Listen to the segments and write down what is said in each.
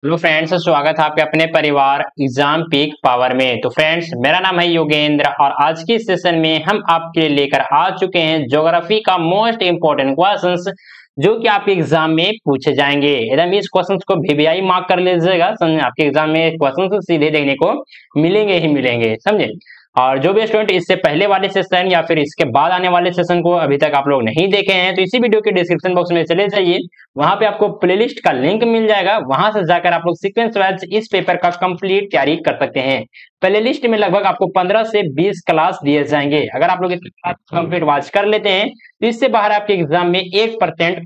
Hello friends, स्वागत है आपके अपने परिवार एग्जाम पीक पावर में। तो फ्रेंड्स, मेरा नाम है योगेंद्र और आज के सेशन में हम आपके लिए लेकर आ चुके हैं ज्योग्राफी का मोस्ट इंपोर्टेंट क्वेश्चंस जो कि आपके एग्जाम में पूछे जाएंगे। एकदम इस क्वेश्चंस को वीवीआई मार्क कर लीजिएगा, समझे। आपके एग्जाम में क्वेश्चंस सीधे देखने को मिलेंगे ही मिलेंगे, समझे। और जो भी स्टूडेंट इससे पहले वाले सेशन या फिर इसके बाद आने वाले सेशन को अभी तक आप लोग नहीं देखे हैं तो इसी वीडियो के डिस्क्रिप्शन बॉक्स में चले जाइए, वहां पे आपको प्लेलिस्ट का लिंक मिल जाएगा। वहां से जाकर आप लोग सीक्वेंस वाइज इस पेपर का कंप्लीट तैयारी कर सकते हैं। प्लेलिस्ट में लगभग आपको 15 से 20 क्लास दिए जाएंगे। अगर आप लोग इस क्लास कंप्लीट वॉच कर लेते हैं तो इससे बाहर आपके एग्जाम में 1%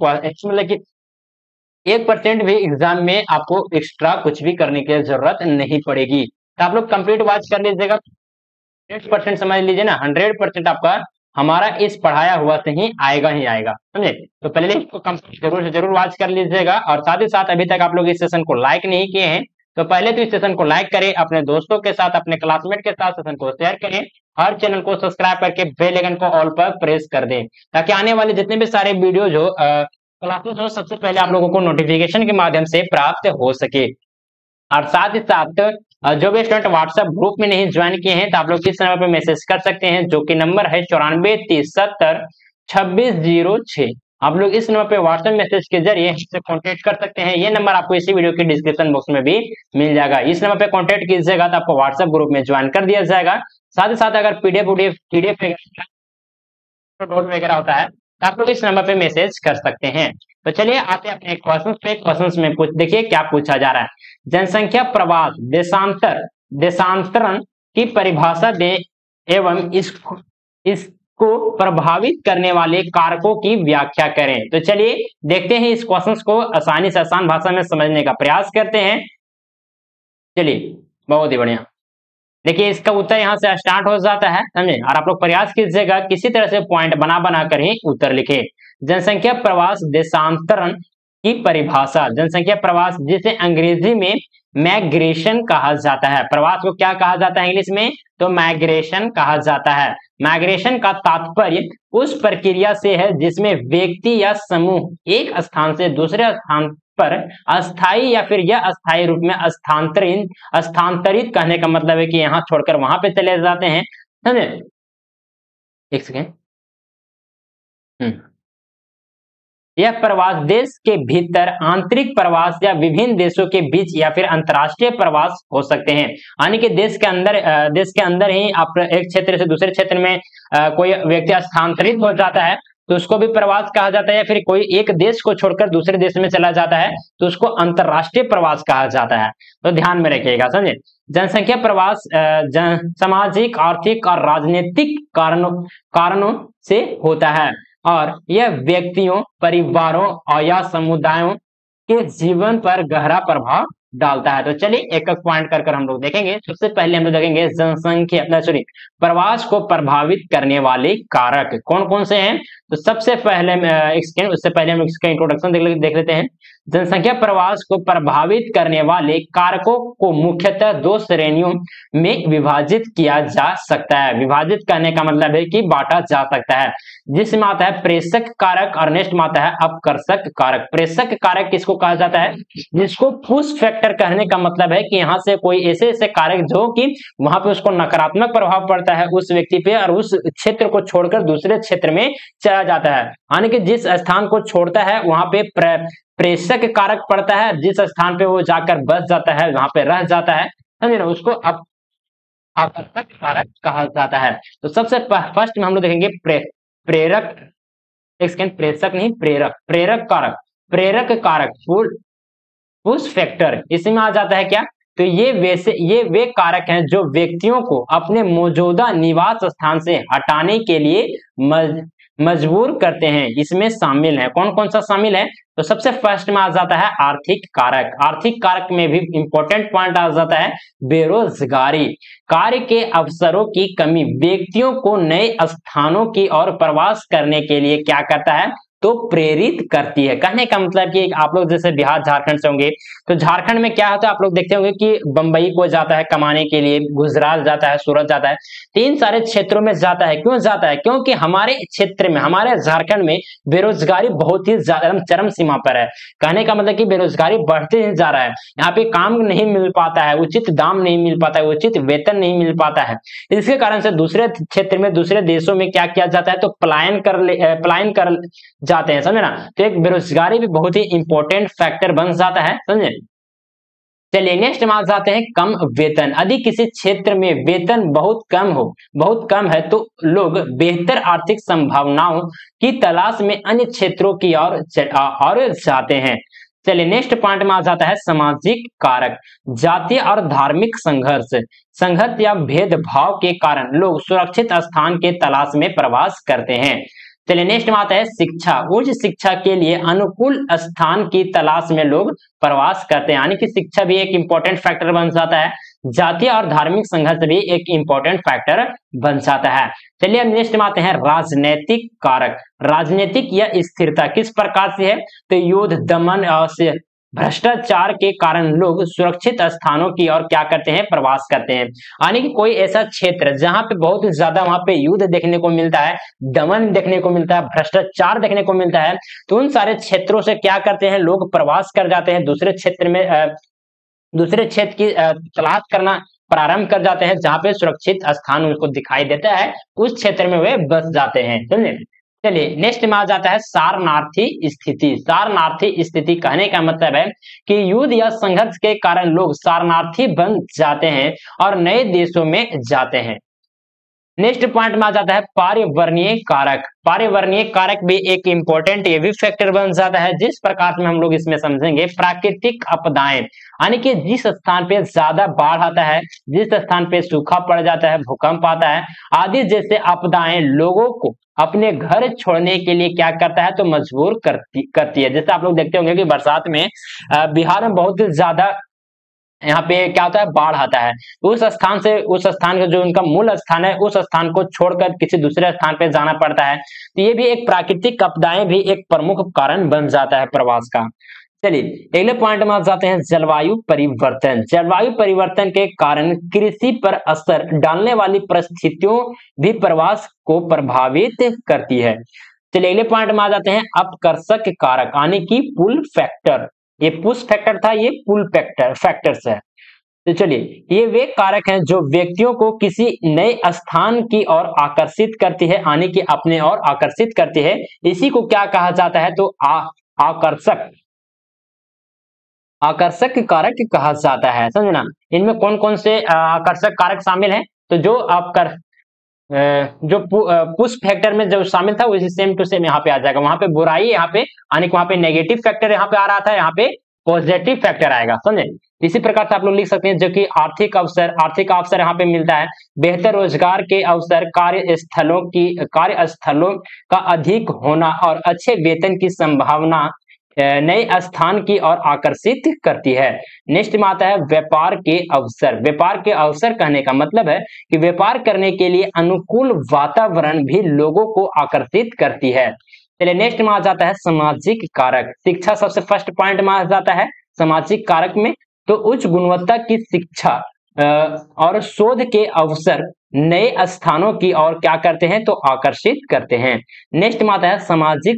मतलब कि 1% भी एग्जाम में आपको एक्स्ट्रा कुछ भी करने की जरूरत नहीं पड़ेगी। तो आप लोग कंप्लीट वॉच कर लीजिएगा। 100% समझ लीजिए ना, 100% आपका हमारा इस पढ़ाया हुआ से ही आएगा ही आएगा, समझे। तो पहले इसको जरूर से जरूर वॉच कर लीजिएगा। और साथ ही साथ अभी तक आप लोग इस सेशन को लाइक नहीं किए हैं तो पहले तो इस सेशन को लाइक करें, अपने दोस्तों के साथ अपने क्लासमेट के साथ सेशन को शेयर करें, हर चैनल को सब्सक्राइब करके बेल आइकन को ऑल पर प्रेस कर दें ताकि आने वाले जितने भी सारे वीडियोज हो क्लासेस हो सबसे पहले आप लोगों को नोटिफिकेशन के माध्यम से प्राप्त हो सके। और साथ ही साथ जो भी स्टूडेंट व्हाट्सएप ग्रुप में नहीं ज्वाइन किए हैं तो आप लोग किस नंबर पर मैसेज कर सकते हैं, जो कि नंबर है 9430702606। आप लोग इस नंबर पे व्हाट्सएप मैसेज के जरिए हमसे कांटेक्ट कर सकते हैं। ये नंबर आपको इसी वीडियो के डिस्क्रिप्शन बॉक्स में भी मिल जाएगा। इस नंबर पे कांटेक्ट कीजिएगा तो आपको व्हाट्सएप ग्रुप में ज्वाइन कर दिया जाएगा। साथ ही साथ अगर पीडीएफ नोट वगैरह होता है तो आप लोग इस नंबर पे मैसेज कर सकते हैं। तो चलिए आते हैं अपने क्वेश्चंस पे। क्वेश्चंस में देखिए क्या पूछा जा रहा है। जनसंख्या प्रवास देशांतरण की परिभाषा दे एवं इसको प्रभावित करने वाले कारकों की व्याख्या करें। तो चलिए देखते हैं इस क्वेश्चंस को आसानी से आसान भाषा में समझने का प्रयास करते हैं। चलिए बहुत ही बढ़िया। देखिए इसका उत्तर यहाँ से स्टार्ट हो जाता है, समझे। और आप लोग प्रयास कीजिएगा किसी तरह से पॉइंट बना बना कर ही उत्तर लिखे। जनसंख्या प्रवास देशांतरण की परिभाषा। जनसंख्या प्रवास जिसे अंग्रेजी में माइग्रेशन कहा जाता है। प्रवास को क्या कहा जाता है इंग्लिश में? तो माइग्रेशन कहा जाता है। माइग्रेशन का तात्पर्य उस प्रक्रिया से है जिसमें व्यक्ति या समूह एक स्थान से दूसरे स्थान पर अस्थाई या फिर यह अस्थाई रूप में स्थानांतरित कहने का मतलब है कि यहाँ छोड़कर वहां पे चले जाते हैं, समझे। एक सेकेंड। यह प्रवास देश के भीतर आंतरिक प्रवास या विभिन्न देशों के बीच या फिर अंतरराष्ट्रीय प्रवास हो सकते हैं। यानी कि देश के अंदर ही आप एक क्षेत्र से दूसरे क्षेत्र में कोई व्यक्ति स्थानांतरित हो जाता है तो उसको भी प्रवास कहा जाता है, या फिर कोई एक देश को छोड़कर दूसरे देश में चला जाता है तो उसको अंतरराष्ट्रीय प्रवास कहा जाता है। तो ध्यान में रखिएगा, समझे। जनसंख्या प्रवास सामाजिक, आर्थिक और राजनीतिक कारणों से होता है और यह व्यक्तियों, परिवारों और या समुदायों के जीवन पर गहरा प्रभाव डालता है। तो चलिए एक एक पॉइंट कर हम लोग देखेंगे। सबसे पहले हम लोग देखेंगे जनसंख्या प्रवास को प्रभावित करने वाले कारक कौन कौन से हैं। तो सबसे पहले उससे पहले हम इसका इंट्रोडक्शन देख लेते हैं। जनसंख्या प्रवास को प्रभावित करने वाले कारकों को मुख्यतः दो श्रेणियों में विभाजित किया जा सकता है। विभाजित करने का मतलब है कि बांटा जा सकता है, जिसमें आता है प्रेषक कारक और नेक्स्ट में आता है अपकर्षक कारक। प्रेषक कारक किसको कहा जाता है? जिसको पुश फैक्टर कहने का मतलब है कि यहाँ से कोई ऐसे ऐसे कारक जो कि वहां पे उसको नकारात्मक प्रभाव पड़ता है उस व्यक्ति पे और उस क्षेत्र को छोड़कर दूसरे क्षेत्र में चला जाता है। यानी कि जिस स्थान को छोड़ता है वहां पे प्रेषक कारक पड़ता है, जिस स्थान पे वो जाकर बस जाता है वहां पे रह जाता है, समझे ना, उसको आकर्षक कारक कहा जाता है। तो सबसे फर्स्ट में हम लोग देखेंगे प्रेरक, एक सेकंड, प्रेषक नहीं प्रेरक, प्रेरक कारक पुश फैक्टर इसमें आ जाता है क्या? तो ये वे कारक हैं जो व्यक्तियों को अपने मौजूदा निवास स्थान से हटाने के लिए मजबूर करते हैं। इसमें शामिल है, कौन कौन सा शामिल है? तो सबसे फर्स्ट में आ जाता है आर्थिक कारक। आर्थिक कारक में भी इंपॉर्टेंट पॉइंट आ जाता है बेरोजगारी। कार्य के अवसरों की कमी व्यक्तियों को नए स्थानों की ओर प्रवास करने के लिए क्या करता है? तो प्रेरित करती है। कहने का मतलब कि आप लोग जैसे बिहार झारखंड से होंगे तो झारखंड में क्या होता है, आप लोग देखते होंगे कि बंबई को जाता है कमाने के लिए, गुजरात जाता है, सूरत जाता है, तीन सारे क्षेत्रों में जाता है। क्यों जाता है? क्योंकि हमारे क्षेत्र में, हमारे झारखंड में बेरोजगारी बहुत ही ज्यादा चरम सीमा पर है। कहने का मतलब कि बेरोजगारी बढ़ते ही जा रहा है, यहाँ पे काम नहीं मिल पाता है, उचित दाम नहीं मिल पाता है, उचित वेतन नहीं मिल पाता है। इसके कारण से दूसरे क्षेत्र में, दूसरे देशों में क्या किया जाता है, तो पलायन कर जाते हैं, समझे ना। तो एक बेरोजगारी भी बहुत ही इंपॉर्टेंट फैक्टर बन जाता है, समझे। चलिए नेक्स्ट में आ जाते हैं कम वेतन। यदि किसी क्षेत्र में वेतन बहुत कम है तो लोग बेहतर आर्थिक संभावनाओं की तलाश में अन्य क्षेत्रों की ओर जाते हैं। चलिए नेक्स्ट पॉइंट में आ जाता है सामाजिक कारक। जातीय और धार्मिक संघर्ष या भेदभाव के कारण लोग सुरक्षित स्थान के तलाश में प्रवास करते हैं। चलिए नेक्स्ट में आता है शिक्षा। उच्च शिक्षा के लिए अनुकूल स्थान की तलाश में लोग प्रवास करते हैं, यानी कि शिक्षा भी एक इंपॉर्टेंट फैक्टर बन जाता है। जातीय और धार्मिक संघर्ष भी एक इंपॉर्टेंट फैक्टर बन जाता है। चलिए अब नेक्स्ट में आते हैं राजनीतिक कारक। राजनीतिक या स्थिरता किस प्रकार से है, तो युद्ध, दमन से भ्रष्टाचार के कारण लोग सुरक्षित स्थानों की ओर क्या करते हैं, प्रवास करते हैं। यानी कि कोई ऐसा क्षेत्र जहां पे बहुत ज्यादा वहां पे युद्ध देखने को मिलता है, दमन देखने को मिलता है, भ्रष्टाचार देखने को मिलता है, तो उन सारे क्षेत्रों से क्या करते हैं, लोग प्रवास कर जाते हैं, दूसरे क्षेत्र की तलाश करना प्रारंभ कर जाते हैं। जहां पे सुरक्षित स्थान उनको दिखाई देता है, उस क्षेत्र में वे बस जाते हैं, समझे। चलिए नेक्स्ट में आ जाता है सारणार्थी स्थिति। सारणार्थी स्थिति कहने का मतलब है कि युद्ध या संघर्ष के कारण लोग सारणार्थी बन जाते हैं और नए देशों में जाते हैं। नेक्स्ट पॉइंट में आ जाता है पर्यावरणीय कारक। पर्यावरणीय कारक भी एक इंपॉर्टेंट ये भी फैक्टर बन जाता है। जिस प्रकार में हम लोग इसमें समझेंगे, प्राकृतिक आपदाएं, यानी कि जिस स्थान पे ज्यादा बाढ़ आता है, जिस स्थान पे सूखा पड़ जाता है, भूकंप आता है आदि जैसे आपदाएं लोगों को अपने घर छोड़ने के लिए क्या करता है, तो मजबूर करती है। जैसे आप लोग देखते होंगे कि बरसात में बिहार में बहुत ज्यादा यहाँ पे क्या होता है, बाढ़ आता है। उस स्थान का जो उनका मूल स्थान है, उस स्थान को छोड़कर किसी दूसरे स्थान पे जाना पड़ता है। तो ये भी एक प्राकृतिक आपदाएं भी एक प्रमुख कारण बन जाता है प्रवास का। चलिए अगले पॉइंट में आ जाते हैं जलवायु परिवर्तन। जलवायु परिवर्तन के कारण कृषि पर असर डालने वाली परिस्थितियों भी प्रवास को प्रभावित करती है। चलिए अगले पॉइंट में आ जाते हैं अपकर्षक कारक, यानी कि पुल फैक्टर। ये पुश फैक्टर था, ये पुल फैक्टर्स है। तो चलिए ये वे कारक हैं जो व्यक्तियों को किसी नए स्थान की ओर आकर्षित करती है, यानी कि अपने ओर आकर्षित करती है। इसी को क्या कहा जाता है, तो आकर्षक कारक कहा जाता है, समझना। इनमें कौन कौन से आकर्षक कारक शामिल हैं, तो जो पुश फैक्टर में जो शामिल था वही सेम टू सेम यहाँ पे आ जाएगा। वहां पे बुराई, यहाँ पे यानी कि वहां पे नेगेटिव फैक्टर यहाँ पे आ रहा था, यहाँ पे पॉजिटिव फैक्टर आएगा, समझे। इसी प्रकार से आप लोग लिख सकते हैं जो कि आर्थिक अवसर यहाँ पे मिलता है, बेहतर रोजगार के अवसर, कार्यस्थलों का अधिक होना और अच्छे वेतन की संभावना नए स्थान की ओर आकर्षित करती है। नेक्स्ट में आता है व्यापार के अवसर। व्यापार के अवसर कहने का मतलब है कि व्यापार करने के लिए अनुकूल वातावरण भी लोगों को आकर्षित करती है। चलिए नेक्स्ट में आ जाता है सामाजिक कारक। शिक्षा सबसे फर्स्ट पॉइंट में आ जाता है सामाजिक कारक में। तो उच्च गुणवत्ता की शिक्षा और शोध के अवसर नए स्थानों की ओर क्या करते हैं, तो आकर्षित करते हैं। नेक्स्ट में आता है सामाजिक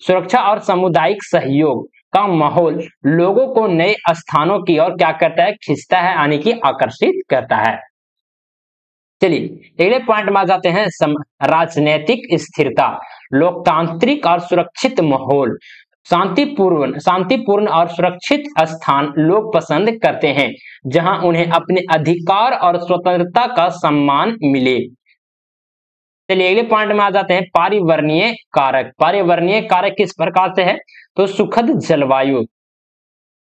सुरक्षा और सामुदायिक सहयोग का माहौल लोगों को नए स्थानों की ओर क्या करता है, खींचता है, यानी कि आकर्षित करता है। चलिए अगले पॉइंट में आ जाते हैं राजनीतिक स्थिरता, लोकतांत्रिक और सुरक्षित माहौल, शांतिपूर्ण और सुरक्षित स्थान लोग पसंद करते हैं जहां उन्हें अपने अधिकार और स्वतंत्रता का सम्मान मिले। चलिए अगले पॉइंट में आ जाते हैं पर्यावरणीय कारक। पर्यावरणीय कारक किस प्रकार से है, तो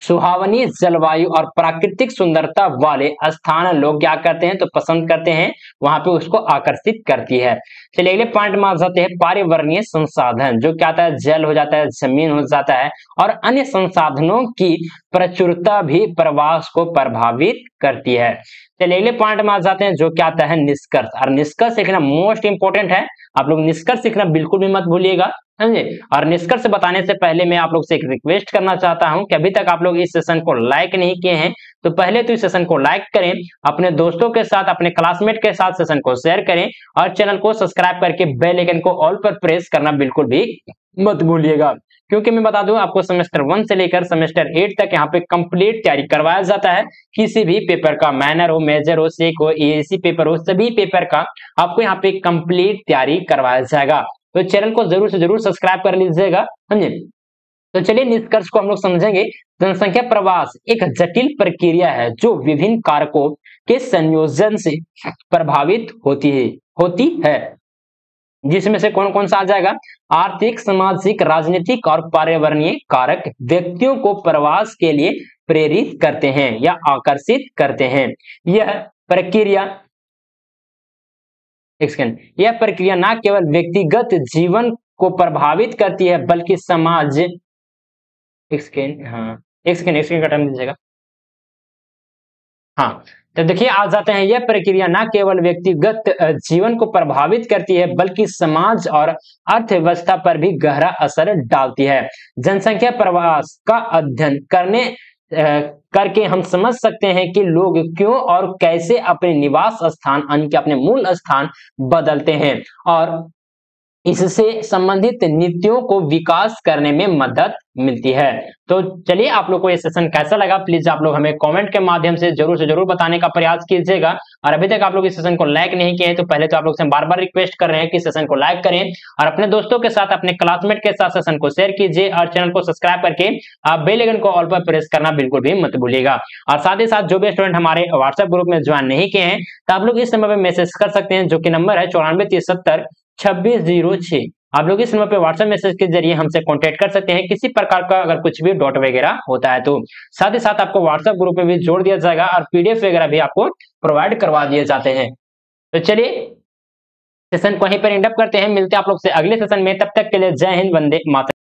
सुहावनी जलवायु और प्राकृतिक सुंदरता वाले स्थान लोग क्या करते हैं, तो पसंद करते हैं, वहां पे उसको आकर्षित करती है। चलिए अगले पॉइंट में आ जाते हैं पर्यावरणीय संसाधन, जो क्या आता है, जल हो जाता है, जमीन हो जाता है और अन्य संसाधनों की प्रचुरता भी प्रवास को प्रभावित करती है। चलिए अगले पॉइंट में आ जाते हैं, जो क्या आता है निष्कर्ष। और निष्कर्ष लिखना मोस्ट इंपोर्टेंट है, आप लोग निष्कर्ष लिखना बिल्कुल भी मत भूलिएगा, समझे। और निष्कर्ष बताने से पहले मैं आप लोग से एक रिक्वेस्ट करना चाहता हूं कि अभी तक आप लोग इस सेशन को लाइक नहीं किए हैं तो पहले तो इस सेशन को लाइक करें, अपने दोस्तों के साथ, अपने क्लासमेट के साथ सेशन को शेयर करें और चैनल को सब्सक्राइब करके बेल आइकन को ऑल पर प्रेस करना बिल्कुल भी मत भूलिएगा। क्योंकि मैं बता दूं आपको सेमेस्टर 1 से लेकर सेमेस्टर 8 तक यहाँ पे कंप्लीट तैयारी करवाया जाता है। किसी भी पेपर का, माइनर हो, मेजर हो, सेक हो, एएसी पेपर हो, सभी पेपर का आपको यहाँ पे कंप्लीट तैयारी करवाया जाएगा। तो चैनल को जरूर से जरूर सब्सक्राइब कर लीजिएगा, समझे। तो चलिए निष्कर्ष को हम लोग समझेंगे। जनसंख्या प्रवास एक जटिल प्रक्रिया है जो विभिन्न कारकों के संयोजन से प्रभावित होती है जिसमें से कौन कौन सा आ जाएगा? आर्थिक, सामाजिक, राजनीतिक और पर्यावरणीय कारक व्यक्तियों को प्रवास के लिए प्रेरित करते हैं या आकर्षित करते हैं। यह प्रक्रिया न केवल व्यक्तिगत जीवन को प्रभावित करती है बल्कि समाज एक सेकेंड का टाइम दीजिएगा। हाँ, तो देखिए आ जाते हैं, यह प्रक्रिया न केवल व्यक्तिगत जीवन को प्रभावित करती है बल्कि समाज और अर्थव्यवस्था पर भी गहरा असर डालती है। जनसंख्या प्रवास का अध्ययन करके हम समझ सकते हैं कि लोग क्यों और कैसे अपने निवास स्थान, अपने मूल स्थान बदलते हैं और इससे संबंधित नीतियों को विकास करने में मदद मिलती है। तो चलिए आप लोग को ये सेशन कैसा लगा प्लीज आप लोग हमें कमेंट के माध्यम से जरूर बताने का प्रयास कीजिएगा। और अभी तक आप लोग इस सेशन को लाइक नहीं किए हैं तो पहले तो आप लोग से बार बार रिक्वेस्ट कर रहे हैं कि सेशन को लाइक करें और अपने दोस्तों के साथ, अपने क्लासमेट के साथ सेशन को शेयर कीजिए और चैनल को सब्सक्राइब करके आप बेल आइकन को ऑल पर प्रेस करना बिल्कुल भी मत भूलिएगा। और साथ ही साथ जो भी स्टूडेंट हमारे व्हाट्सएप ग्रुप में ज्वाइन नहीं किए हैं तो आप लोग इस नंबर पर मैसेज कर सकते हैं, जो कि नंबर है 94 370 2606। आप लोग इस नंबर पे व्हाट्सएप मैसेज के जरिए हमसे कांटेक्ट कर सकते हैं किसी प्रकार का अगर कुछ भी डाउट वगैरह होता है तो। साथ ही साथ आपको व्हाट्सएप ग्रुप में भी जोड़ दिया जाएगा और पीडीएफ वगैरह भी आपको प्रोवाइड करवा दिए जाते हैं। तो चलिए सेशन को वहीं पर एंड अप करते हैं, मिलते हैं आप लोग से अगले सेशन में, तब तक के लिए जय हिंद, वंदे मातरम।